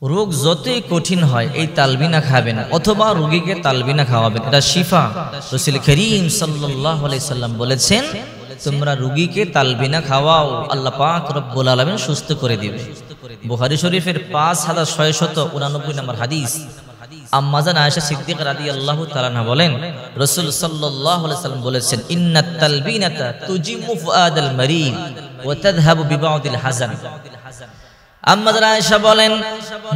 রোগ যতই কঠিন হয় এই তালবিনা খাবেন অথবা রোগীকে তালবিনা খাওয়াবেন, এটা শিফা। রাসূল করিম সাল্লাল্লাহু আলাইহি সাল্লাম বলেছেন, তোমরা রোগীকে তালবিনা খাওয়াও, আল্লাহ পাক রব্বুল আলামিন সুস্থ করে দিবে। বুখারী শরীফের 5689 নম্বর হাদিস। আম্মা জান আয়েশা সিদ্দিকা রাদিয়াল্লাহু তাআলা আনহা বলেন, রাসূল সাল্লাল্লাহু আলাইহি সাল্লাম বলেছেন, ইন্নাত তালবিনাতা তুজিমু ফুআদাল মারিদ ওয়া তাযহাবু বিবাউদিল হাযান। আম্মা জান আয়েশা বলেন,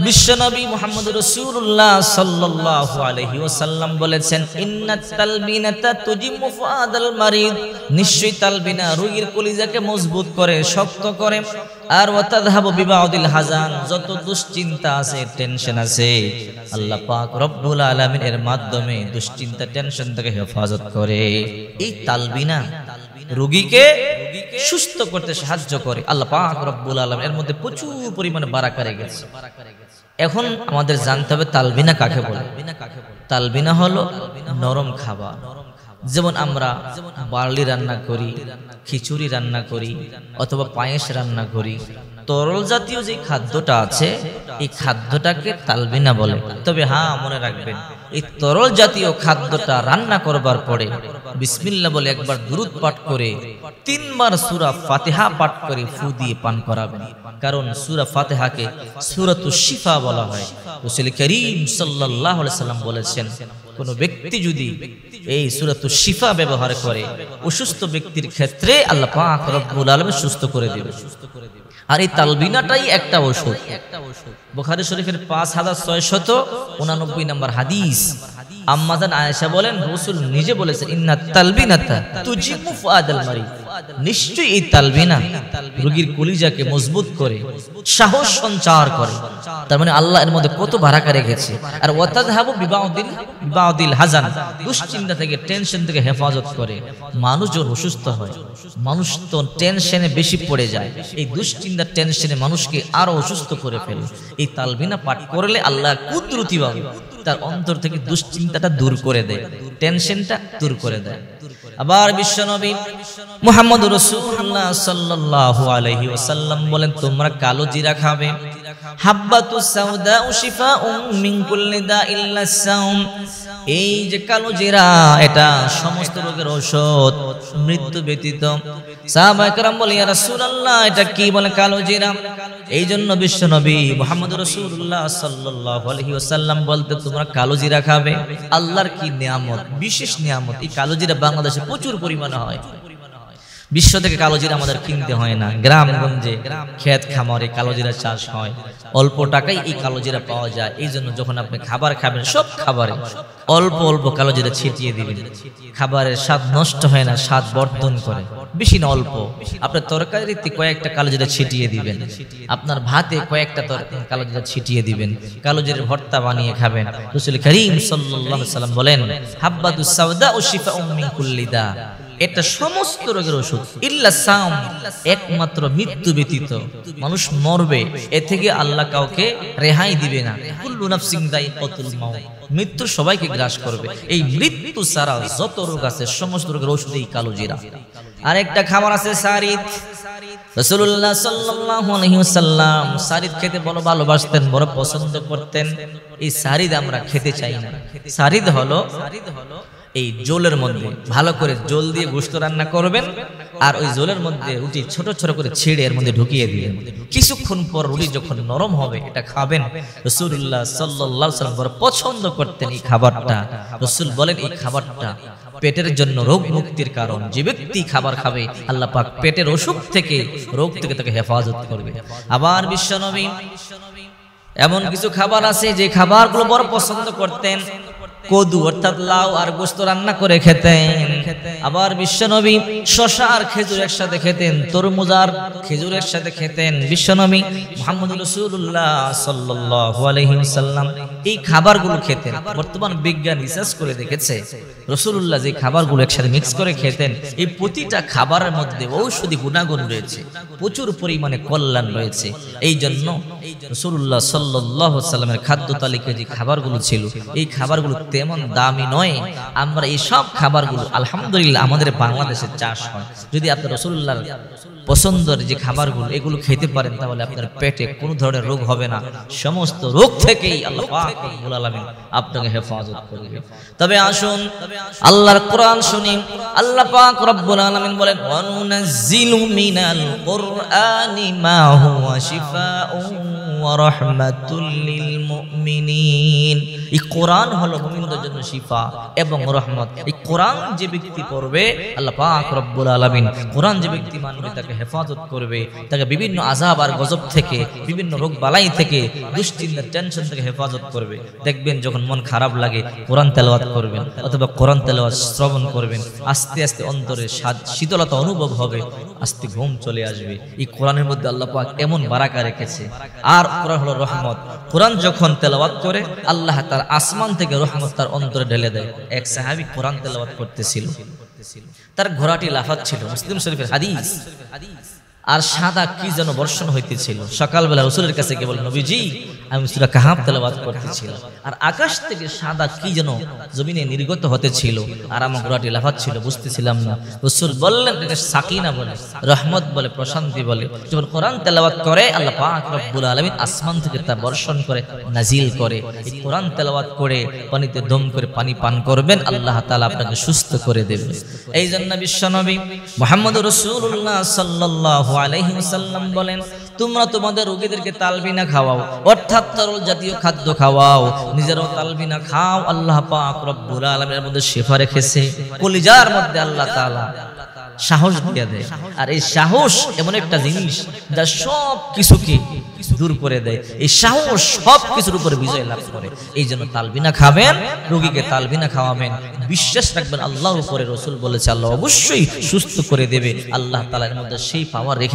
বিশ্বনবী মুহাম্মদ রাসূলুল্লাহ সাল্লাল্লাহু আলাইহি ওয়াসাল্লাম বলেছেন, ইন্নাত তালবিনাতা তুজিমু ফুআদাল মারিদ, নিশ্চয়ই তালবিনা রোগীর কলিজাকে মজবুত করে, শক্ত করে। আর ওয়া তাযহাবু বিবাউদিল হাযান, যত দুশ্চিন্তা আছে, টেনশন আছে, আল্লাহ পাক রব্বুল আলামিন এর মাধ্যমে দুশ্চিন্তা টেনশন থেকে হেফাজত করে। এই তালবিনা রোগীকে সুস্থ করতে সাহায্য করে। আল্লাহ পাক রব্বুল আলামিন এর মধ্যে প্রচুর পরিমাণে বারাকা রেখেছে। এখন আমাদের জানতে হবে তালবিনা কাকে বলে। তালবিনা হলো নরম খাবার, যেমন আমরা বার্লি রান্না করি, খিচুড়ি রান্না করি, অথবা পায়েস রান্না করি। তরল জাতীয় যে খাদ্যটা আছে এই খাদ্যটাকে তালবিনা বলে। তবে হ্যাঁ, মনে রাখবেন, এই তরল জাতীয় খাদ্যটা রান্না করবার পরে বিসমিল্লাহ বলে একবার দুরূদ পাঠ করে 3 বার সূরা ফাতিহা পাঠ করে ফু দিয়ে পান করাবেন। কারণ সূরা ফাতিহাকে সূরাতুশ শিফা বলা হয়। রাসূল করিম সাল্লাল্লাহু আলাইহি সাল্লাম বলেছেন, কোন ব্যক্তি যদি এই সূরাতুশ শিফা ব্যবহার করে, অসুস্থ ব্যক্তির ক্ষেত্রে আল্লাহ পাক রব্বুল আলামিন সুস্থ করে দিবে। আর এই তালবিনাটাই একটা ওষুধ। বুখারী শরীফের 5689 নম্বর হাদিস। আম্মা জান আয়েশা বলেন, রাসূল নিজে বলেছেন, ইন্নাত তালবিনাতা তুজিমু ফুআদাল মারিদ, নিশ্চয়ই এই তালবিনা রোগীর কলিজাকে মজবুত করে, সাহস সঞ্চার করে। তার মানে আল্লাহ এর মধ্যে কত বারাকা রেখেছে। আর ওয়া তাযহাবু বিবাউদিল হাযান, দুশ্চিন্তা থেকে, টেনশন থেকে হেফাজত করে। মানুষ যখন অসুস্থ হয়, মানুষ তো টেনশনে বেশি পড়ে যায়, এই দুশ্চিন্তা টেনশনে মানুষকে আরো অসুস্থ করে ফেলে। এই তালবিনা পাঠ করলে আল্লাহ কুদরতিভাবে তার অন্তর থেকে দুশ্চিন্তাটা দূর করে দেয়, টেনশনটা দূর করে দেয়। আবার বিশ্বনবী মুহাম্মদ রাসূলুল্লাহ সাল্লাল্লাহু আলাইহি ওয়াসাল্লাম বলেন, তোমরা কালো জিরা খাবে। হাব্বাতুস সাউদাউ শিফাউম মিন কুল্লি দাইল ইল্লা সাওম, এই যে কালো জিরা এটা সমস্ত রোগের ঔষধ, মৃত্যু ব্যতীত। সাহাবায়ে কেরাম বলে, ইয়া রাসূলুল্লাহ, এটা কি বলে কালো জিরা? এই জন্য বিশ্বনবী মুহাম্মদ রাসূলুল্লাহ সাল্লাল্লাহু আলাইহি ওয়াসাল্লাম বলতে, তোমরা কালো জিরা খাবে। আল্লাহর কি নিয়ামত, বিশেষ নিয়ামত। এই কালো জিরা বাংলাদেশে প্রচুর পরিমাণে হয়। বিশ্ব থেকে কালো জিরা আমাদের কিনতে হয় না, গ্রামগঞ্জে ক্ষেত খামারে কালো জিরা চাষ হয়, অল্প টাকায় এই কালো জিরা পাওয়া যায়। এই জন্য যখন আপনি খাবার খাবেন, সব খাবারে অল্প অল্প কালো জিরা ছিটিয়ে দিবেন। খাবারের স্বাদ নষ্ট হয় না, স্বাদ বর্ধন করে। বেশি না, অল্প। আপনার তরকারিতে কয়েকটা কালো জিরা ছিটিয়ে দিবেন, আপনার ভাতে কয়েকটা কালো জিরা ছিটিয়ে দিবেন, কালো জিরার ভর্তা বানিয়ে খাবেন। রাসূল করিম সাল্লাল্লাহু আলাইহি সাল্লাম বলেন, হাব্বাতুস সাউদাউ শিফাউম মিন কুল্লি দা, এটা সমস্ত রোগের ওষুধ, ইল্লা সাওম, একমাত্র মৃত্যু ব্যতীত। মানুষ মরবে, এ থেকে আল্লাহ কাউকে রেহাই দিবে না। কুল্লু নাফসিন যায়িকাতুল মাউত, মৃত্যু সবাইকে গ্রাস করবে। এই মৃত্যু ছাড়া যত রোগ আছে সমস্ত রোগের ওষুধ এই কালো জিরা। আরেকটা খাবার আছে সারিদ। রাসূলুল্লাহ সাল্লাল্লাহু আলাইহি ওয়াসাল্লাম সারিদ খেতে বড় ভালোবাসতেন, বড় পছন্দ করতেন। এই সারিদ আমরা খেতে চাই না। সারিদ হলো এই জোলের মধ্যে ভালো করে জল দিয়ে গোশত রান্না করবেন, আর ওই জোলের মধ্যে রুটি ছোট ছোট করে ছিঁড়ে এর মধ্যে ঢুকিয়ে দিবেন। কিছুক্ষণ পর রুটি যখন নরম হবে, এটা খাবেন। রাসূলুল্লাহ সাল্লাল্লাহু আলাইহি ওয়াসাল্লাম বড় পছন্দ করতেন এই খাবারটা। রাসূল বলেন, এই খাবারটা পেটের জন্য রোগ মুক্তির কারণ। যে ব্যক্তি খাবার খাবে, আল্লাহ পাক পেটের অসুখ থেকে, রোগ থেকে তাকে হেফাজত করবে। আবার বিশ্বনবী এমন কিছু খাবার আছে যে খাবারগুলো বড় পছন্দ করতেন। কদু অর্থাৎ লাউ আর গোশত রান্না করে খেতেন। আবার বিশ্বনবী শসা আর খেজুর একসাথে খেতেন, তরমুজ আর খেজুর একসাথে খেতেন। বিশ্বনবী মুহাম্মদ রাসূলুল্লাহ সাল্লাল্লাহু আলাইহি ওয়াসাল্লাম এই খাবারগুলো খেতেন। বর্তমান বিজ্ঞান রিসার্চ করে দেখেছে, রাসূলুল্লাহ যে খাবারগুলো একসাথে মিক্স করে খেতেন, এই প্রতিটা খাবারের মধ্যে ঔষধি গুণাগুণ রয়েছে, প্রচুর পরিমাণে কল্যাণ রয়েছে। এই জন্য রাসূলুল্লাহ সাল্লাল্লাহু আলাইহি ওয়াসাল্লামের খাদ্য তালিকায় যে খাবারগুলো ছিল এই খাবারগুলো তেমন দামি নয়। আমরা এই সব খাবারগুলো আলহামদুলিল্লাহ আমাদের বাংলাদেশে চাষ হয়। যদি আপনি রাসূলুল্লাহর পছন্দের যে খাবারগুলো এগুলো খেতে পারেন তাহলে আপনার পেটে কোনো ধরনের রোগ হবে না, সমস্ত রোগ থেকেই আল্লাহ পাক রব্বুল আলামিন আপনাকে হেফাজত করবে। তবে আসুন আল্লাহর কোরআন শুনি। আল্লাহ পাক রব্বুল আলামিন বলেন ওয়ানুনাজ্জিলু মিনাল কুরআনি মা হুয়া শিফাউন ওয়া রাহমাতুল লিল মুমিনিন। এই কোরআন হলো মুমিনদের জন্য শিফা এবং রহমত। এই কোরআন যে ব্যক্তি পড়বে আল্লাহ পাক রব্বুল আলামিন কোরআন যে ব্যক্তি মানবে তাকে হেফাজত করবে, তাকে বিভিন্ন আযাব আর গজব থেকে, বিভিন্ন রোগ বালাই থেকে, দুশ্চিন্তা টেনশন থেকে হেফাজত করবে। দেখবেন যখন মন খারাপ লাগে কোরআন তেলাওয়াত করবেন অথবা কোরআন তেলাওয়াত শ্রবণ করবেন, আস্তে আস্তে অন্তরে শীতলতা অনুভব হবে, আস্তে ঘুম চলে আসবে। এই কোরআনের মধ্যে আল্লাহ পাক এমন বারাকা রেখেছে। আর কোরআন হলো রহমত। কোরআন যখন তেলাওয়াত করে আল্লাহ তার আসমান থেকে রহমত তার অন্তরে ঢেলে দেয়। এক সাহাবী কোরআন তেলাওয়াত করতেছিল, তার ঘোড়াটি লাফাচ্ছিল, মুসলিম শরীফের হাদিস। আর সাদা কি যেন বর্ষণ হইতেছিল। সকালবেলা রাসূলের কাছে গিয়ে বলল, নবীজি আমি সূরা কাহাফ তেলাওয়াত করতেছিলাম আর আকাশ থেকে সাদা কি যেন জমিনে নির্গত হতেছিল আর আমার ঘোড়াটি লাফাচ্ছিল, বুঝতেছিলাম না। রাসূল বললেন এটা সাকিনা বলে, রহমত বলে, প্রশান্তি বলে। যখন কোরআন তেলাওয়াত করে আল্লাহ পাক রব্বুল আলামিন আসমান থেকে তা বর্ষণ করে নাজিল করে। এই কোরআন তেলাওয়াত করে পানিতে দম করে পানি পান করবেন, আল্লাহ তাআলা আপনাকে সুস্থ করে দেবে। এই জন্য বিশ্বনবী মুহাম্মদুর রাসূলুল্লাহ সাল্লাল্লাহু আলাইহি ওয়াসাল্লাম বলেন, তোমরা তোমাদের রোগীদেরকে তালবিনা খাওয়াও, অর্থাৎ তরল জাতীয় খাদ্য খাওয়াও, নিজেরাও তালবিনা খাও। আল্লাহ পাক রব্বুল আলামিনের মধ্যে শিফা রেখেছে। কলিজার মধ্যে আল্লাহ তাআলা সাহস দিয়ে দেয়। আর এই সাহস এমন একটা জিনিস যা সব কিছুকে দূর করে দেয়। এই সাহস সব কিছুর উপরে বিজয় লাভ করে। এই জন্য তালবিনা খাবেন, রোগীকে তালবিনা খাওয়াবেন, বিশ্বাস রাখবেন আল্লাহর উপরে। রাসূল বলেছে আল্লাহ অবশ্যই সুস্থ করে দেবে। আল্লাহ তাআলার মধ্যে সেই পাওয়ার রেখে